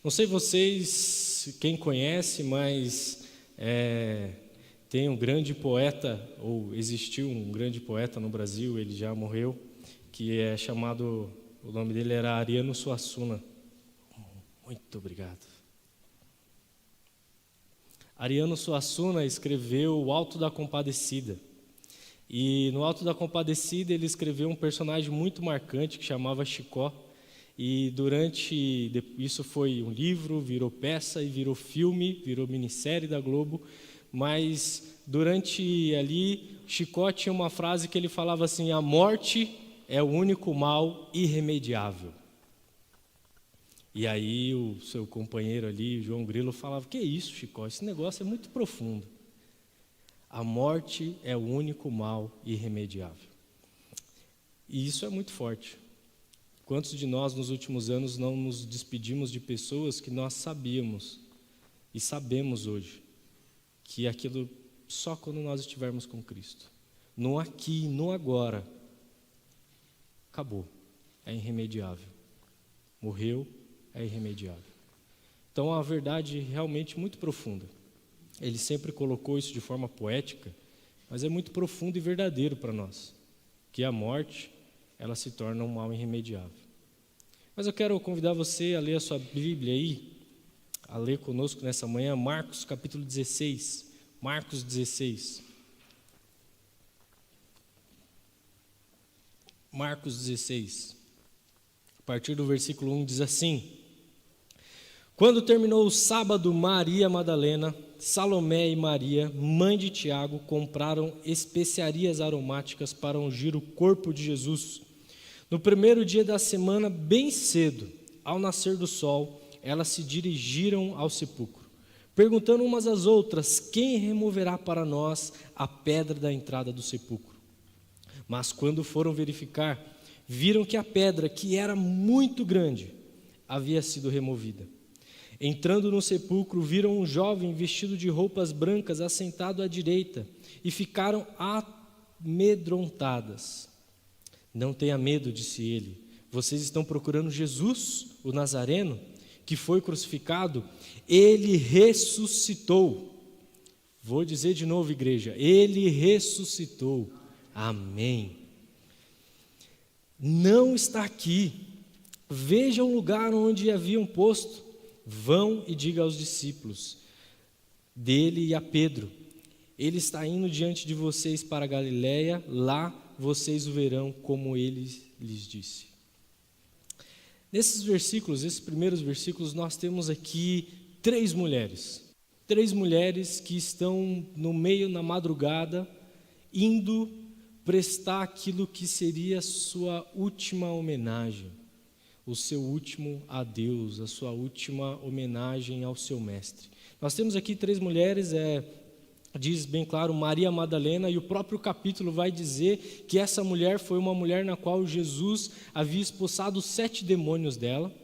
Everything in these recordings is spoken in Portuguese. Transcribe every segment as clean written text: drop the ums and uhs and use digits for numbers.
Não sei vocês, quem conhece, mas tem um grande poeta, ou existiu um grande poeta no Brasil, ele já morreu, que é chamado, o nome dele era Ariano Suassuna. Muito obrigado. Ariano Suassuna escreveu O Alto da Compadecida. E no Alto da Compadecida ele escreveu um personagem muito marcante que chamava Chicó. E isso foi um livro, virou peça e virou filme, virou minissérie da Globo. Mas durante ali, Chicó tinha uma frase que ele falava assim: a morte é o único mal irremediável. E aí o seu companheiro ali, João Grilo, falava: que isso, Chicó, esse negócio é muito profundo. A morte é o único mal irremediável. E isso é muito forte. Quantos de nós nos últimos anos não nos despedimos de pessoas que nós sabíamos e sabemos hoje que aquilo só quando nós estivermos com Cristo. No aqui, no agora, acabou, é irremediável. Morreu, é irremediável. Então, a verdade realmente muito profunda. Ele sempre colocou isso de forma poética, mas é muito profundo e verdadeiro para nós, que a morte, ela se torna um mal irremediável. Mas eu quero convidar você a ler a sua Bíblia aí, a ler conosco nessa manhã, Marcos capítulo 16. Marcos 16. Marcos 16. A partir do versículo 1 diz assim: quando terminou o sábado, Maria Madalena, Salomé e Maria, mãe de Tiago, compraram especiarias aromáticas para ungir o corpo de Jesus. No primeiro dia da semana, bem cedo, ao nascer do sol, elas se dirigiram ao sepulcro, perguntando umas às outras: quem removerá para nós a pedra da entrada do sepulcro? Mas quando foram verificar, viram que a pedra, que era muito grande, havia sido removida. Entrando no sepulcro, viram um jovem vestido de roupas brancas assentado à direita e ficaram amedrontadas. Não tenha medo, disse ele. Vocês estão procurando Jesus, o Nazareno, que foi crucificado? Ele ressuscitou. Vou dizer de novo, igreja. Ele ressuscitou. Amém. Não está aqui. Vejam o lugar onde haviam posto. Vão e diga aos discípulos dele e a Pedro: ele está indo diante de vocês para a Galiléia, lá vocês o verão como ele lhes disse. Nesses versículos, esses primeiros versículos, nós temos aqui três mulheres que estão no meio, na madrugada, indo prestar aquilo que seria sua última homenagem, o seu último adeus, a sua última homenagem ao seu mestre. Nós temos aqui três mulheres, diz bem claro, Maria Madalena, e o próprio capítulo vai dizer que essa mulher foi uma mulher na qual Jesus havia expulsado 7 demônios dela.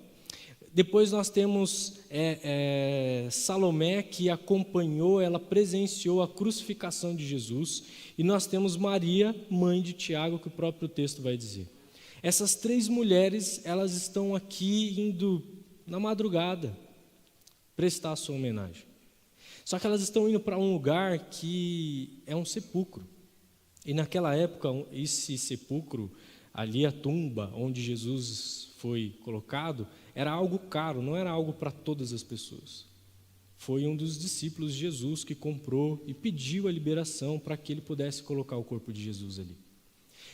Depois nós temos Salomé, que acompanhou, ela presenciou a crucificação de Jesus, e nós temos Maria, mãe de Tiago, que o próprio texto vai dizer. Essas três mulheres, elas estão aqui indo na madrugada prestar a sua homenagem. Só que elas estão indo para um lugar que é um sepulcro. E naquela época, esse sepulcro, ali a tumba onde Jesus foi colocado, era algo caro, não era algo para todas as pessoas. Foi um dos discípulos de Jesus que comprou e pediu a liberação para que ele pudesse colocar o corpo de Jesus ali.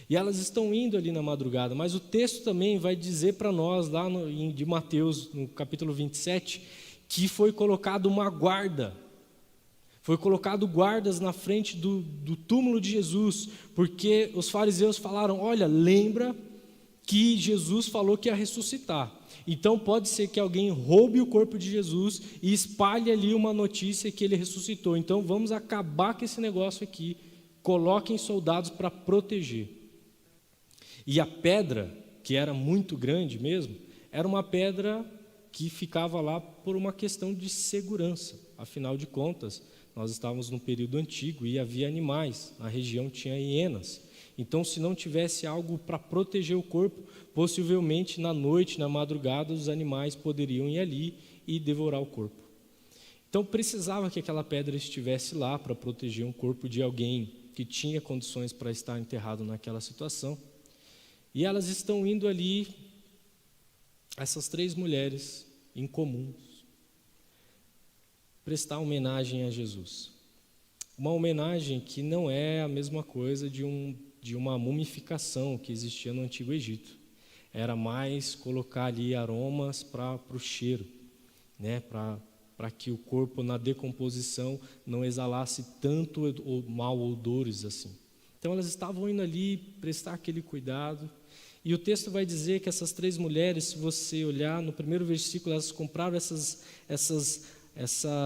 E elas estão indo ali na madrugada, mas o texto também vai dizer para nós, lá de Mateus, no capítulo 27, que foi colocado uma guarda. Foi colocado guardas na frente do túmulo de Jesus, porque os fariseus falaram: olha, lembra que Jesus falou que ia ressuscitar. Então pode ser que alguém roube o corpo de Jesus e espalhe ali uma notícia que ele ressuscitou. Então vamos acabar com esse negócio aqui. Coloquem soldados para proteger. E a pedra, que era muito grande mesmo, era uma pedra que ficava lá por uma questão de segurança. Afinal de contas, nós estávamos num período antigo e havia animais. Na região tinha hienas. Então, se não tivesse algo para proteger o corpo, possivelmente na noite, na madrugada, os animais poderiam ir ali e devorar o corpo. Então, precisava que aquela pedra estivesse lá para proteger um corpo de alguém que tinha condições para estar enterrado naquela situação. E elas estão indo ali, essas 3 mulheres em comum, prestar homenagem a Jesus. Uma homenagem que não é a mesma coisa de uma mumificação que existia no Antigo Egito. Era mais colocar ali aromas para o cheiro, né? Para que o corpo na decomposição não exalasse tanto ou mau odores assim. Então elas estavam indo ali prestar aquele cuidado. E o texto vai dizer que essas 3 mulheres, se você olhar no primeiro versículo, elas compraram essas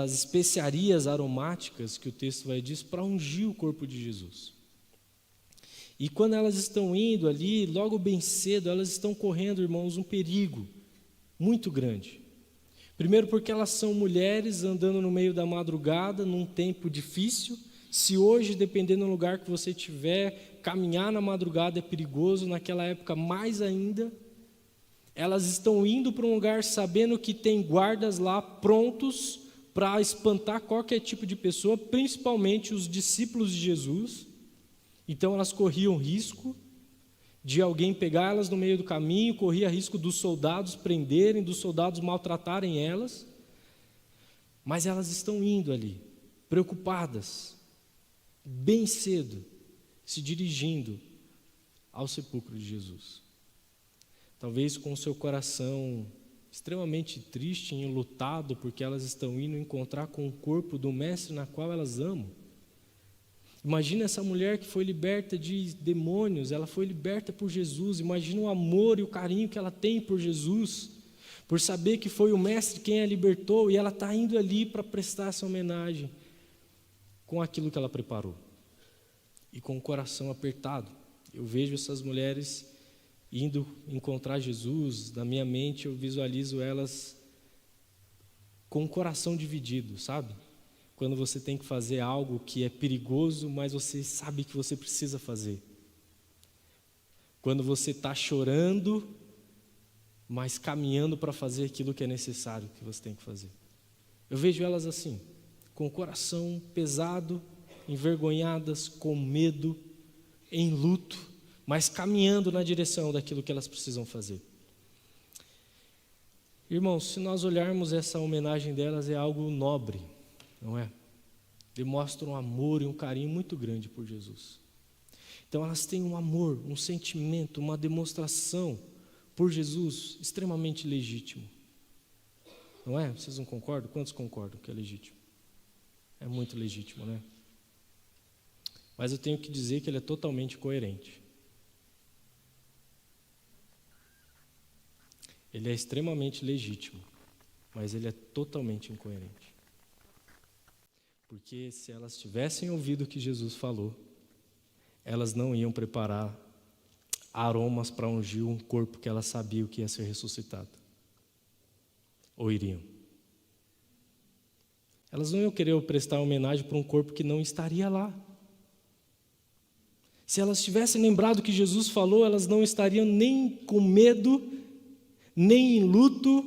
especiarias aromáticas que o texto vai dizer para ungir o corpo de Jesus. E quando elas estão indo ali, logo bem cedo, elas estão correndo, irmãos, um perigo muito grande. Primeiro porque elas são mulheres andando no meio da madrugada, num tempo difícil. Se hoje, dependendo do lugar que você estiver, caminhar na madrugada é perigoso, naquela época mais ainda. Elas estão indo para um lugar sabendo que tem guardas lá prontos para espantar qualquer tipo de pessoa, principalmente os discípulos de Jesus. Então elas corriam risco de alguém pegar elas no meio do caminho, corria risco dos soldados prenderem, dos soldados maltratarem elas. Mas elas estão indo ali, preocupadas, bem cedo, se dirigindo ao sepulcro de Jesus. Talvez com o seu coração extremamente triste e enlutado, porque elas estão indo encontrar com o corpo do mestre na qual elas amam. Imagina essa mulher que foi liberta de demônios, ela foi liberta por Jesus. Imagina o amor e o carinho que ela tem por Jesus, por saber que foi o mestre quem a libertou, e ela está indo ali para prestar essa homenagem com aquilo que ela preparou e com o coração apertado. Eu vejo essas mulheres indo encontrar Jesus, na minha mente eu visualizo elas com o coração dividido, sabe? Quando você tem que fazer algo que é perigoso, mas você sabe que você precisa fazer. Quando você está chorando, mas caminhando para fazer aquilo que é necessário que você tem que fazer. Eu vejo elas assim, com o coração pesado, envergonhadas, com medo, em luto, mas caminhando na direção daquilo que elas precisam fazer. Irmãos, se nós olharmos essa homenagem delas, é algo nobre, não é? Demonstra um amor e um carinho muito grande por Jesus. Então elas têm um amor, um sentimento, uma demonstração por Jesus extremamente legítimo. Não é? Vocês não concordam? Quantos concordam que é legítimo? É muito legítimo, né? Mas eu tenho que dizer que ele é totalmente coerente. Ele é extremamente legítimo, mas ele é totalmente incoerente. Porque se elas tivessem ouvido o que Jesus falou, elas não iam preparar aromas para ungir um corpo que elas sabiam que ia ser ressuscitado. Ou iriam? Elas não iam querer prestar homenagem para um corpo que não estaria lá. Se elas tivessem lembrado o que Jesus falou, elas não estariam nem com medo, nem em luto,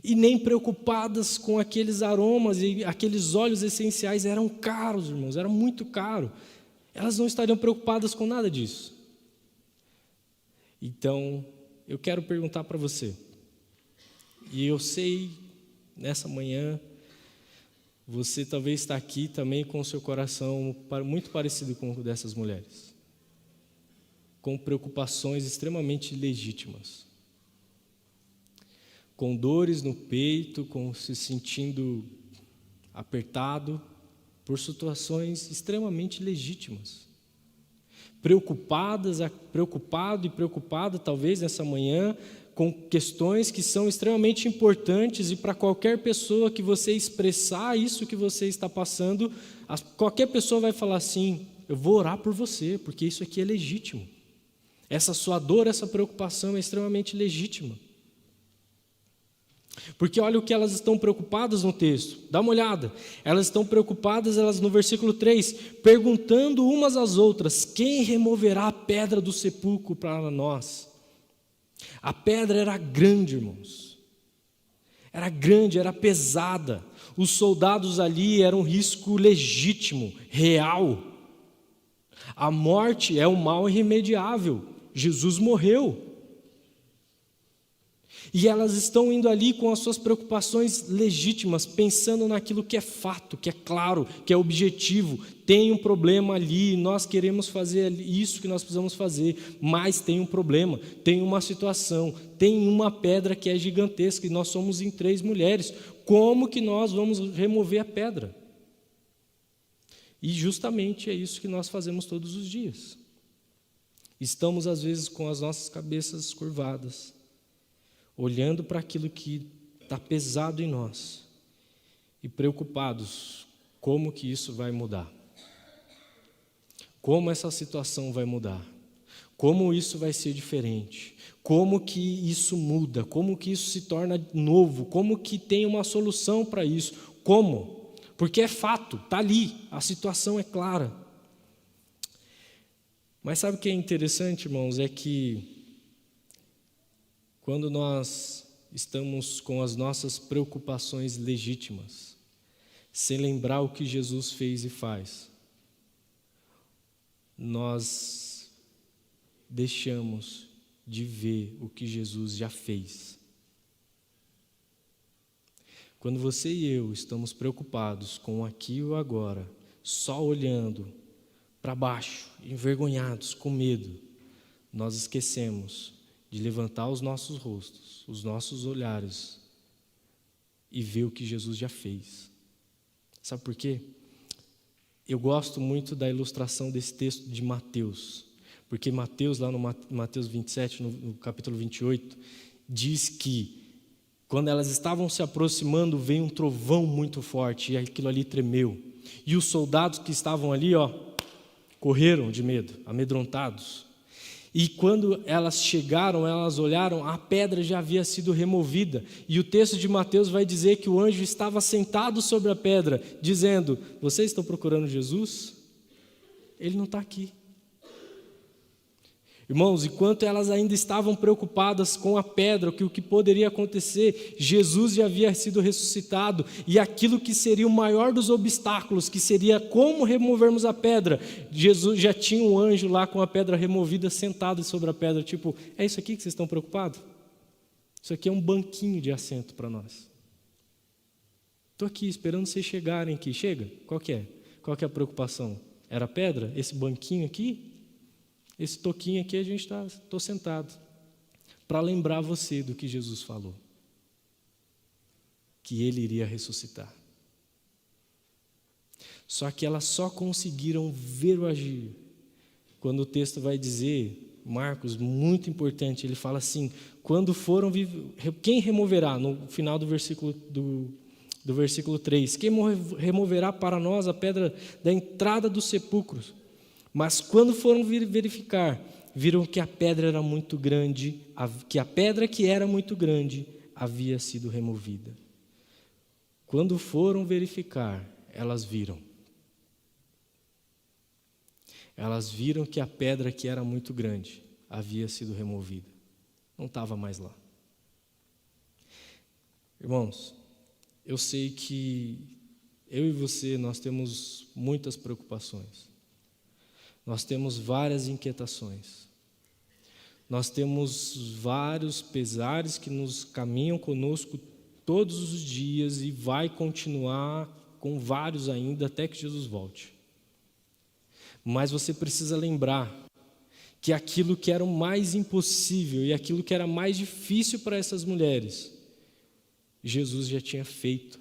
e nem preocupadas com aqueles aromas, e aqueles óleos essenciais eram caros, irmãos, era muito caro. Elas não estariam preocupadas com nada disso. Então, eu quero perguntar para você, e eu sei, nessa manhã, você talvez está aqui também com o seu coração muito parecido com o dessas mulheres, com preocupações extremamente legítimas, com dores no peito, com se sentindo apertado por situações extremamente legítimas, preocupado e preocupada talvez nessa manhã com questões que são extremamente importantes, e para qualquer pessoa que você expressar isso que você está passando, qualquer pessoa vai falar assim: eu vou orar por você, porque isso aqui é legítimo. Essa sua dor, essa preocupação é extremamente legítima. Porque olha o que elas estão preocupadas no texto. Dá uma olhada. Elas estão preocupadas, no versículo 3, perguntando umas às outras: quem removerá a pedra do sepulcro para nós? A pedra era grande, irmãos. Era grande, era pesada. Os soldados ali eram um risco legítimo, real. A morte é um mal irremediável. Jesus morreu. E elas estão indo ali com as suas preocupações legítimas, pensando naquilo que é fato, que é claro, que é objetivo. Tem um problema ali, nós queremos fazer isso que nós precisamos fazer, mas tem um problema, tem uma situação, tem uma pedra que é gigantesca e nós somos em 3 mulheres. Como que nós vamos remover a pedra? E justamente é isso que nós fazemos todos os dias. Estamos, às vezes, com as nossas cabeças curvadas, olhando para aquilo que está pesado em nós e preocupados, como que isso vai mudar? Como essa situação vai mudar? Como isso vai ser diferente? Como que isso muda? Como que isso se torna novo? Como que tem uma solução para isso? Como? Porque é fato, está ali, a situação é clara. Mas sabe o que é interessante, irmãos? É que quando nós estamos com as nossas preocupações legítimas, sem lembrar o que Jesus fez e faz, nós deixamos de ver o que Jesus já fez. Quando você e eu estamos preocupados com o aqui e o agora, só olhando para baixo, envergonhados, com medo, nós esquecemos de levantar os nossos rostos, os nossos olhares e ver o que Jesus já fez. Sabe por quê? Eu gosto muito da ilustração desse texto de Mateus, porque Mateus, lá no Mateus 27, no capítulo 28, diz que quando elas estavam se aproximando, veio um trovão muito forte e aquilo ali tremeu. E os soldados que estavam ali, correram de medo, amedrontados. E quando elas chegaram, elas olharam, a pedra já havia sido removida. E o texto de Mateus vai dizer que o anjo estava sentado sobre a pedra, dizendo: vocês estão procurando Jesus? Ele não está aqui. Irmãos, enquanto elas ainda estavam preocupadas com a pedra, o que poderia acontecer, Jesus já havia sido ressuscitado, e aquilo que seria o maior dos obstáculos, que seria como removermos a pedra, Jesus já tinha um anjo lá com a pedra removida, sentado sobre a pedra, tipo, é isso aqui que vocês estão preocupados? Isso aqui é um banquinho de assento para nós. Estou aqui esperando vocês chegarem aqui. Chega? Qual que é? Qual que é a preocupação? Era a pedra? Esse banquinho aqui? Esse toquinho aqui, estou sentado, para lembrar você do que Jesus falou, que Ele iria ressuscitar. Só que elas só conseguiram ver o agir, quando o texto vai dizer, Marcos, muito importante, ele fala assim, quando foram, quem removerá, no final do versículo 3, quem removerá para nós a pedra da entrada dos sepulcros? Mas quando foram verificar, viram que a pedra era muito grande, que a pedra que era muito grande havia sido removida. Quando foram verificar, elas viram. Elas viram que a pedra que era muito grande havia sido removida. Não estava mais lá. Irmãos, eu sei que eu e você, nós temos muitas preocupações. Nós temos várias inquietações. Nós temos vários pesares que nos caminham conosco todos os dias e vai continuar com vários ainda até que Jesus volte. Mas você precisa lembrar que aquilo que era o mais impossível e aquilo que era mais difícil para essas mulheres, Jesus já tinha feito.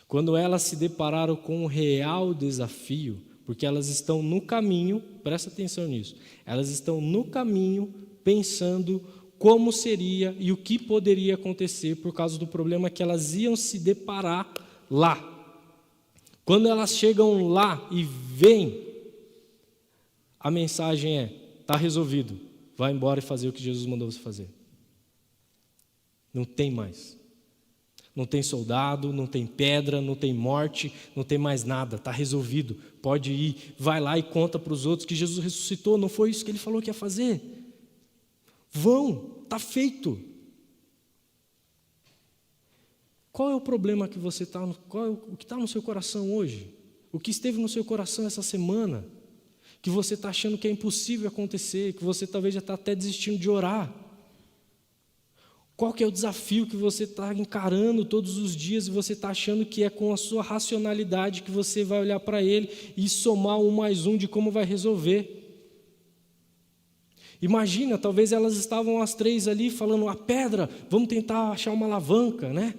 Quando elas se depararam com um real desafio, porque elas estão no caminho, presta atenção nisso, elas estão no caminho pensando como seria e o que poderia acontecer por causa do problema que elas iam se deparar lá. Quando elas chegam lá e veem, a mensagem é, está resolvido, vai embora e fazer o que Jesus mandou você fazer. Não tem mais. Não tem soldado, não tem pedra, não tem morte, não tem mais nada, está resolvido. Pode ir, vai lá e conta para os outros que Jesus ressuscitou, não foi isso que ele falou que ia fazer? Vão, está feito. Qual é o problema que você está, o que está no seu coração hoje? O que esteve no seu coração essa semana? Que você está achando que é impossível acontecer, que você talvez já está até desistindo de orar. Qual que é o desafio que você está encarando todos os dias e você está achando que é com a sua racionalidade que você vai olhar para ele e somar 1 mais 1 de como vai resolver? Imagina, talvez elas estavam as 3 ali falando, a pedra, vamos tentar achar uma alavanca, né?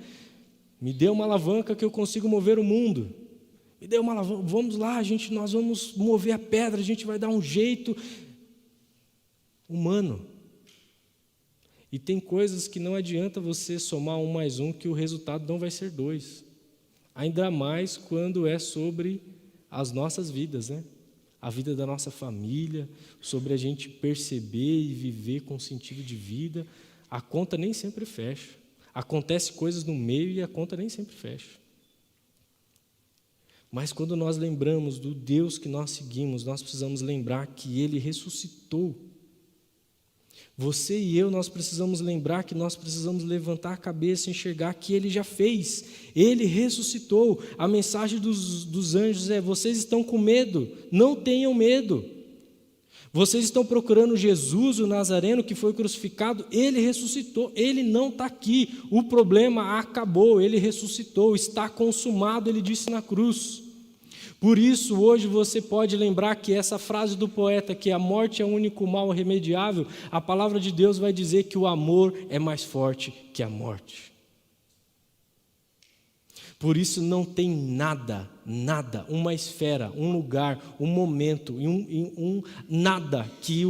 Me dê uma alavanca que eu consigo mover o mundo. Me dê uma alavanca, vamos lá, nós vamos mover a pedra, a gente vai dar um jeito humano. E tem coisas que não adianta você somar 1 mais 1, que o resultado não vai ser 2. Ainda mais quando é sobre as nossas vidas, né? A vida da nossa família, sobre a gente perceber e viver com sentido de vida. A conta nem sempre fecha. Acontece coisas no meio e a conta nem sempre fecha. Mas quando nós lembramos do Deus que nós seguimos, nós precisamos lembrar que Ele ressuscitou. Você e eu, nós precisamos lembrar que nós precisamos levantar a cabeça e enxergar que Ele já fez. Ele ressuscitou. A mensagem dos anjos é, vocês estão com medo, não tenham medo. Vocês estão procurando Jesus, o Nazareno, que foi crucificado, Ele ressuscitou, Ele não está aqui. O problema acabou, Ele ressuscitou, está consumado, Ele disse na cruz. Por isso, hoje você pode lembrar que essa frase do poeta, que a morte é o único mal irremediável, a palavra de Deus vai dizer que o amor é mais forte que a morte. Por isso não tem nada, uma esfera, um lugar, um momento, nada que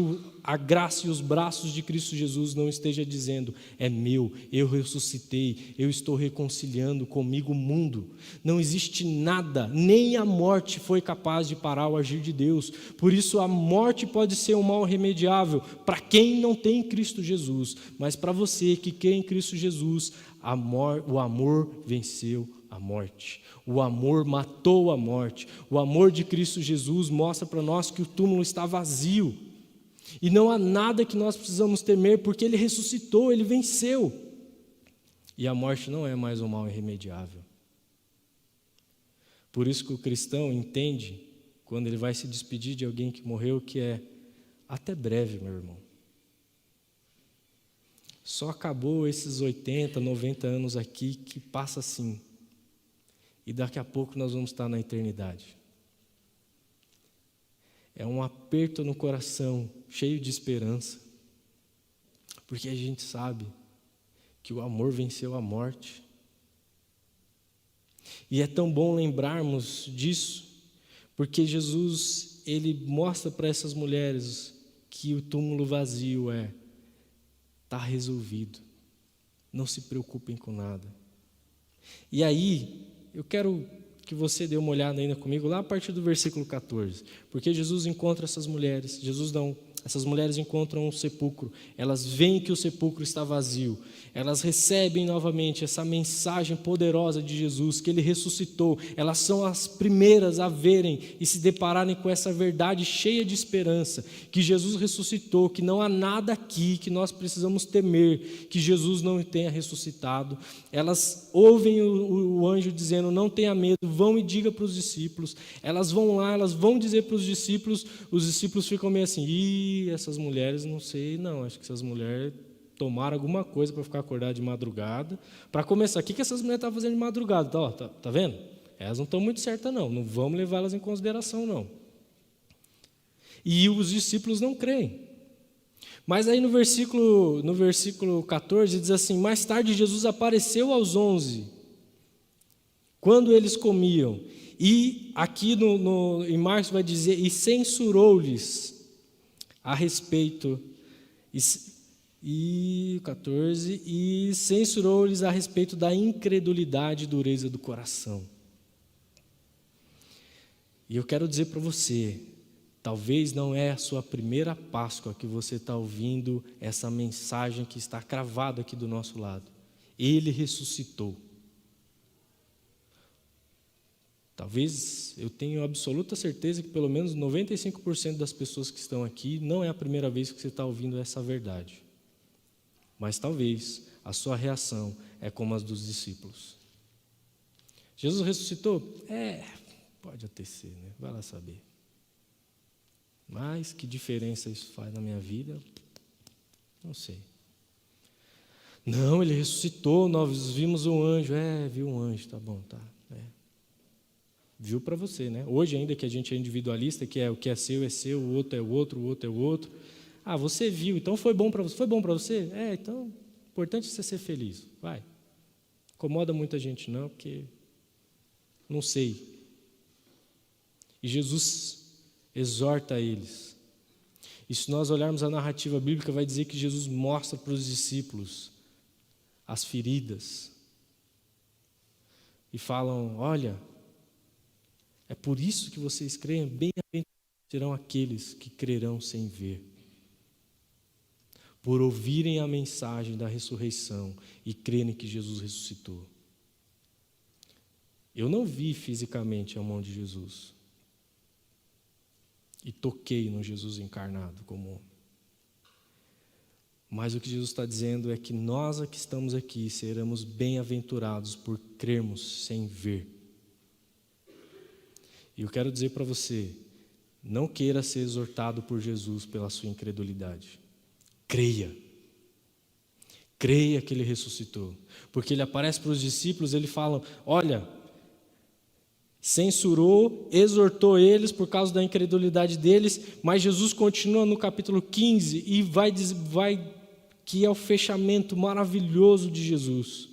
a graça e os braços de Cristo Jesus não esteja dizendo, é meu, eu ressuscitei, eu estou reconciliando comigo o mundo. Não existe nada, nem a morte foi capaz de parar o agir de Deus. Por isso a morte pode ser um mal irremediável para quem não tem Cristo Jesus, mas para você que crê em Cristo Jesus, o amor venceu a morte. O amor matou a morte. O amor de Cristo Jesus mostra para nós que o túmulo está vazio. E não há nada que nós precisamos temer, porque Ele ressuscitou, Ele venceu. E a morte não é mais um mal irremediável. Por isso que o cristão entende, quando ele vai se despedir de alguém que morreu, que é até breve, meu irmão. Só acabou esses 80, 90 anos aqui que passa assim. E daqui a pouco nós vamos estar na eternidade. É um aperto no coração, cheio de esperança, porque a gente sabe que o amor venceu a morte. E é tão bom lembrarmos disso, porque Jesus, Ele mostra para essas mulheres que o túmulo vazio está resolvido. Não se preocupem com nada. E aí, eu quero que você dê uma olhada ainda comigo, lá a partir do versículo 14. Porque Jesus encontra essas mulheres, essas mulheres encontram um sepulcro, elas veem que o sepulcro está vazio, elas recebem novamente essa mensagem poderosa de Jesus, que Ele ressuscitou, elas são as primeiras a verem e se depararem com essa verdade cheia de esperança, que Jesus ressuscitou, que não há nada aqui que nós precisamos temer, que Jesus não tenha ressuscitado. Elas ouvem o anjo dizendo, não tenha medo, vão e diga para os discípulos. Elas vão lá, elas vão dizer para os discípulos ficam meio assim, essas mulheres, não sei, não, acho que essas mulheres tomaram alguma coisa para ficar acordadas de madrugada. Para começar, o que essas mulheres estão fazendo de madrugada? Tá vendo? Elas não estão muito certas, não vamos levá-las em consideração, não. E os discípulos não creem. Mas aí no versículo 14 diz assim, mais tarde Jesus apareceu aos 11, quando eles comiam, e aqui em Marcos vai dizer, e censurou-lhes a respeito, e 14, e censurou-lhes a respeito da incredulidade e dureza do coração. E eu quero dizer para você, talvez não é a sua primeira Páscoa que você está ouvindo essa mensagem que está cravada aqui do nosso lado. Ele ressuscitou. Talvez eu tenha absoluta certeza que pelo menos 95% das pessoas que estão aqui não é a primeira vez que você está ouvindo essa verdade. Mas talvez a sua reação é como as dos discípulos. Jesus ressuscitou? Pode até ser, né? Vai lá saber. Mas que diferença isso faz na minha vida? Não sei. Não, ele ressuscitou, nós vimos um anjo. Viu um anjo, tá bom, tá. Viu para você, né? Hoje, ainda que a gente é individualista, que é o que é seu, o outro é o outro, o outro é o outro. Você viu, então foi bom para você? Foi bom para você? Então, o importante é você ser feliz. Vai. Incomoda muita gente não, porque não sei. E Jesus exorta eles. E se nós olharmos a narrativa bíblica, vai dizer que Jesus mostra para os discípulos as feridas. E falam, olha, é por isso que vocês creem, bem-aventurados serão aqueles que crerão sem ver. Por ouvirem a mensagem da ressurreição e crerem que Jesus ressuscitou. Eu não vi fisicamente a mão de Jesus. E toquei no Jesus encarnado como homem. Mas o que Jesus está dizendo é que nós que estamos aqui seremos bem-aventurados por crermos sem ver. E eu quero dizer para você, não queira ser exortado por Jesus pela sua incredulidade. Creia. Creia que Ele ressuscitou. Porque Ele aparece para os discípulos, Ele fala, olha, censurou, exortou eles por causa da incredulidade deles, mas Jesus continua no capítulo 15 e vai que é o fechamento maravilhoso de Jesus.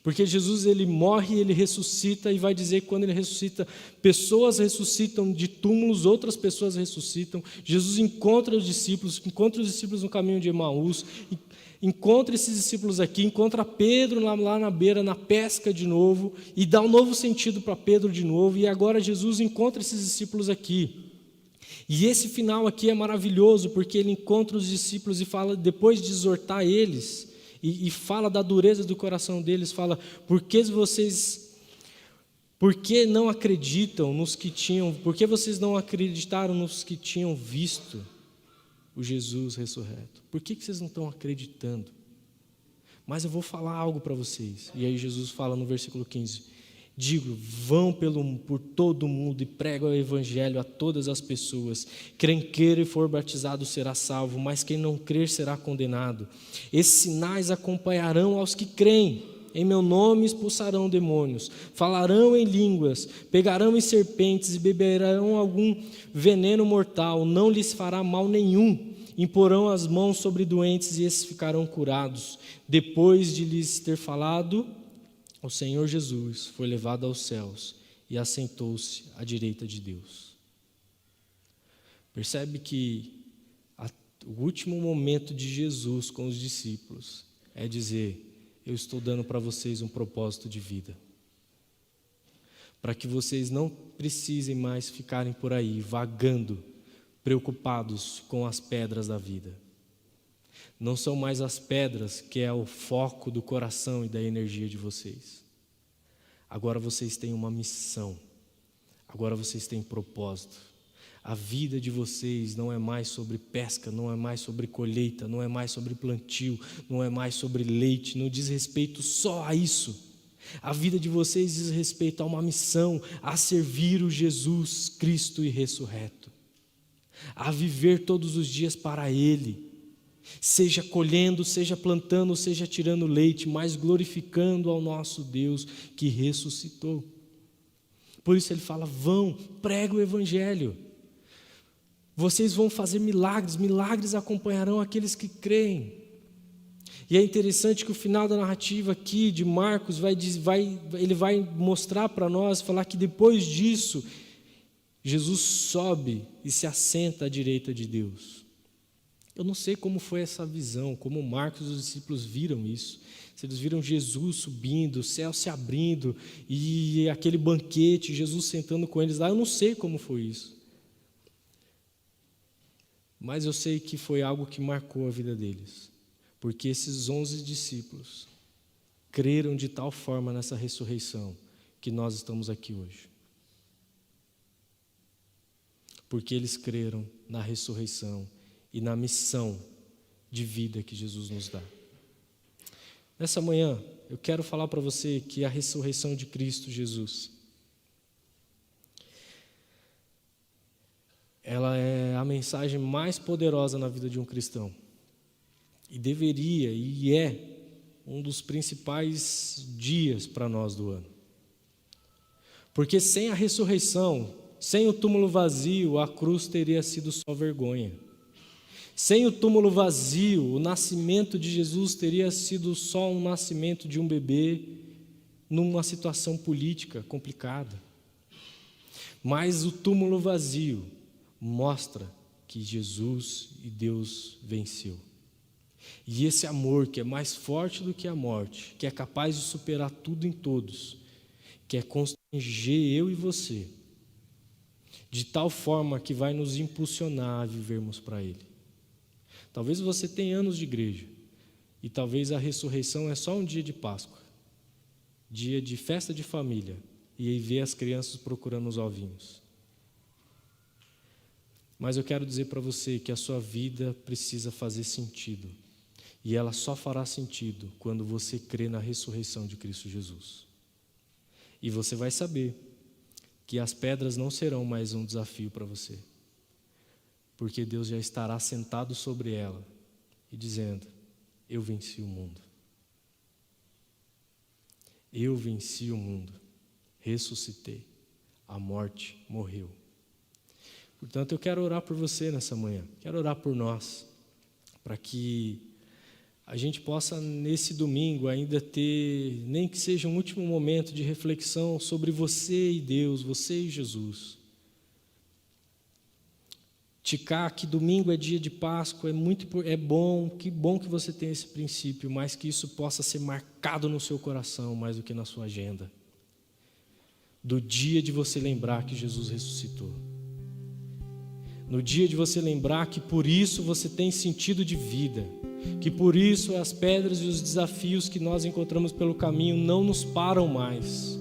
Porque Jesus, ele morre, ele ressuscita, e vai dizer que quando ele ressuscita, pessoas ressuscitam de túmulos, outras pessoas ressuscitam. Jesus encontra os discípulos no caminho de Emaús, encontra esses discípulos aqui, encontra Pedro lá na beira, na pesca de novo, e dá um novo sentido para Pedro de novo, e agora Jesus encontra esses discípulos aqui. E esse final aqui é maravilhoso, porque ele encontra os discípulos e fala, depois de exortar eles, e fala da dureza do coração deles, fala, por que não acreditam nos que tinham, por que vocês não acreditaram nos que tinham visto o Jesus ressurreto? Por que vocês não estão acreditando? Mas eu vou falar algo para vocês. E aí Jesus fala no versículo 15, digo, vão por todo o mundo e pregam o evangelho a todas as pessoas. Quem crer e for batizado será salvo, mas quem não crer será condenado. Esses sinais acompanharão aos que creem. Em meu nome expulsarão demônios, falarão em línguas, pegarão em serpentes e beberão algum veneno mortal, não lhes fará mal nenhum. Imporão as mãos sobre doentes e esses ficarão curados. Depois de lhes ter falado, o Senhor Jesus foi levado aos céus e assentou-se à direita de Deus. Percebe que o último momento de Jesus com os discípulos é dizer, eu estou dando para vocês um propósito de vida. Para que vocês não precisem mais ficarem por aí vagando, preocupados com as pedras da vida. Não são mais as pedras que é o foco do coração e da energia de vocês. Agora vocês têm uma missão. Agora vocês têm propósito. A vida de vocês não é mais sobre pesca, não é mais sobre colheita, não é mais sobre plantio, não é mais sobre leite, não diz respeito só a isso. A vida de vocês diz respeito a uma missão, a servir o Jesus Cristo e ressurreto. A viver todos os dias para Ele. Seja colhendo, seja plantando, seja tirando leite, mas glorificando ao nosso Deus que ressuscitou. Por isso ele fala, vão, prega o evangelho. Vocês vão fazer milagres, milagres acompanharão aqueles que creem. E é interessante que o final da narrativa aqui de Marcos ele vai mostrar para nós, falar que depois disso, Jesus sobe e se assenta à direita de Deus. Eu não sei como foi essa visão, como Marcos e os discípulos viram isso. Se eles viram Jesus subindo, o céu se abrindo, e aquele banquete, Jesus sentando com eles lá, eu não sei como foi isso. Mas eu sei que foi algo que marcou a vida deles. Porque esses 11 discípulos creram de tal forma nessa ressurreição que nós estamos aqui hoje. Porque eles creram na ressurreição e na missão de vida que Jesus nos dá. Nessa manhã, eu quero falar para você que a ressurreição de Cristo Jesus, ela é a mensagem mais poderosa na vida de um cristão. E deveria, e é, um dos principais dias para nós do ano. Porque sem a ressurreição, sem o túmulo vazio, a cruz teria sido só vergonha. Sem o túmulo vazio, o nascimento de Jesus teria sido só um nascimento de um bebê numa situação política complicada. Mas o túmulo vazio mostra que Jesus e Deus venceu. E esse amor que é mais forte do que a morte, que é capaz de superar tudo em todos, quer constranger eu e você, de tal forma que vai nos impulsionar a vivermos para Ele. Talvez você tenha anos de igreja, e talvez a ressurreição é só um dia de Páscoa, dia de festa de família, e aí ver as crianças procurando os ovinhos. Mas eu quero dizer para você que a sua vida precisa fazer sentido, e ela só fará sentido quando você crê na ressurreição de Cristo Jesus. E você vai saber que as pedras não serão mais um desafio para você, porque Deus já estará sentado sobre ela e dizendo: eu venci o mundo. Eu venci o mundo, ressuscitei, a morte morreu. Portanto, eu quero orar por você nessa manhã, quero orar por nós, para que a gente possa nesse domingo ainda ter, nem que seja um último momento de reflexão sobre você e Deus, você e Jesus. Ticar que domingo é dia de Páscoa, é bom, que bom que você tem esse princípio, mas que isso possa ser marcado no seu coração mais do que na sua agenda. Do dia de você lembrar que Jesus ressuscitou. No dia de você lembrar que por isso você tem sentido de vida, que por isso as pedras e os desafios que nós encontramos pelo caminho não nos param mais,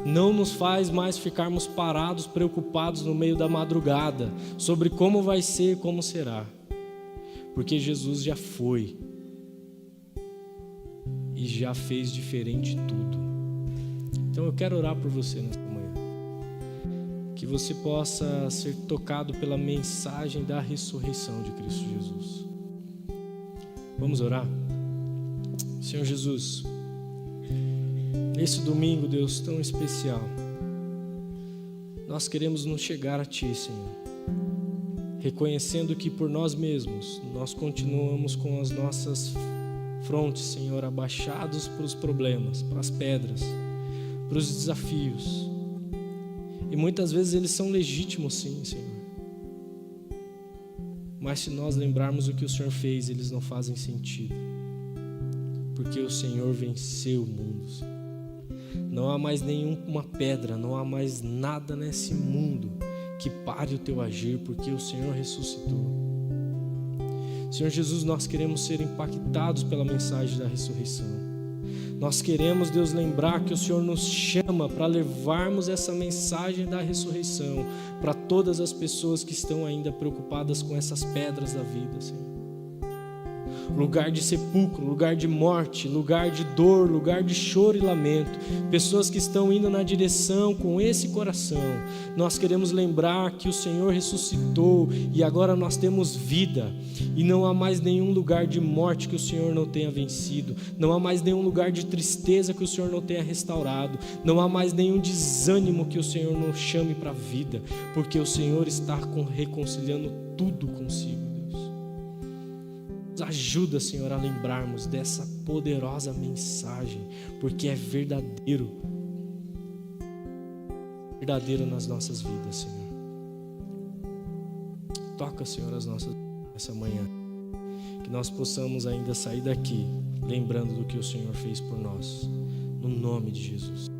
não nos faz mais ficarmos parados, preocupados no meio da madrugada, sobre como vai ser, como será, porque Jesus já foi e já fez diferente tudo. Então eu quero orar por você nessa manhã, que você possa ser tocado pela mensagem da ressurreição de Cristo Jesus. Vamos orar? Senhor Jesus, nesse domingo, Deus, tão especial, nós queremos nos chegar a Ti, Senhor, reconhecendo que por nós mesmos, nós continuamos com as nossas frontes, Senhor, abaixados para os problemas, para as pedras, para os desafios, e muitas vezes eles são legítimos, sim, Senhor. Mas se nós lembrarmos o que o Senhor fez, eles não fazem sentido. Porque o Senhor venceu o mundo, Senhor. Não há mais nenhuma pedra, não há mais nada nesse mundo que pare o teu agir, porque o Senhor ressuscitou. Senhor Jesus, nós queremos ser impactados pela mensagem da ressurreição. Nós queremos, Deus, lembrar que o Senhor nos chama para levarmos essa mensagem da ressurreição para todas as pessoas que estão ainda preocupadas com essas pedras da vida, Senhor. Lugar de sepulcro, lugar de morte, lugar de dor, lugar de choro e lamento. Pessoas que estão indo na direção com esse coração. Nós queremos lembrar que o Senhor ressuscitou e agora nós temos vida. E não há mais nenhum lugar de morte que o Senhor não tenha vencido. Não há mais nenhum lugar de tristeza que o Senhor não tenha restaurado. Não há mais nenhum desânimo que o Senhor não chame para a vida. Porque o Senhor está reconciliando tudo consigo. Nos ajuda, Senhor, a lembrarmos dessa poderosa mensagem, porque é verdadeiro nas nossas vidas, Senhor. Toca, Senhor, as nossas vidas nessa manhã, que nós possamos ainda sair daqui lembrando do que o Senhor fez por nós, no nome de Jesus.